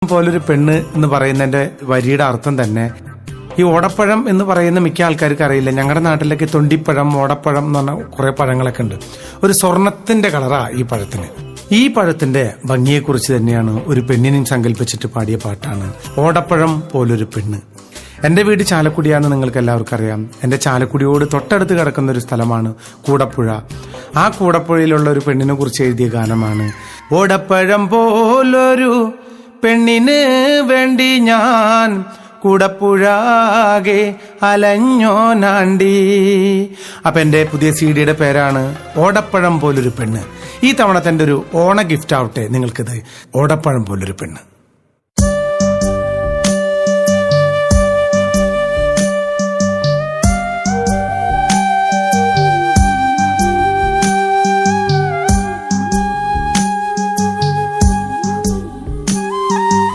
പോലൊരു പെണ്ണ് എന്ന് പറയുന്നതിന്റെ വരിയുടെ അർത്ഥം തന്നെ ഈ ഓടപ്പഴം എന്ന് പറയുന്ന മിക്ക ആൾക്കാർക്ക് അറിയില്ല. ഞങ്ങളുടെ നാട്ടിലൊക്കെ തൊണ്ടിപ്പഴം, ഓടപ്പഴം എന്ന് പറഞ്ഞ കുറെ പഴങ്ങളൊക്കെ ഉണ്ട്. ഒരു സ്വർണത്തിന്റെ കളറാ ഈ പഴത്തിന്. ഈ പഴത്തിന്റെ ഭംഗിയെക്കുറിച്ച് തന്നെയാണ് ഒരു പെണ്ണിനെയും സങ്കല്പിച്ചിട്ട് പാടിയ പാട്ടാണ് ഓടപ്പഴം പോലൊരു പെണ്ണ്. എന്റെ വീട് ചാലക്കുടിയാണെന്ന് നിങ്ങൾക്ക് എല്ലാവർക്കും അറിയാം. എന്റെ ചാലക്കുടിയോട് തൊട്ടടുത്ത് കിടക്കുന്ന ഒരു സ്ഥലമാണ് കൂടപ്പുഴ. ആ കൂടപ്പുഴയിലുള്ള ഒരു പെണ്ണിനെ കുറിച്ച് എഴുതിയ ഗാനമാണ് ഓടപ്പഴം പോലൊരു പെണ്ണിന് വേണ്ടി ഞാൻ കൂടപ്പുഴാകെ അലഞ്ഞോനാണ്ടി. അപ്പൊ എന്റെ പുതിയ CD-യുടെ പേരാണ് ഓടപ്പഴം പോലൊരു പെണ്ണ്. ഈ തവണത്തെ ഒരു ഓണ ഗിഫ്റ്റ് ആവട്ടെ നിങ്ങൾക്കിത്, ഓടപ്പഴം പോലൊരു പെണ്ണ്.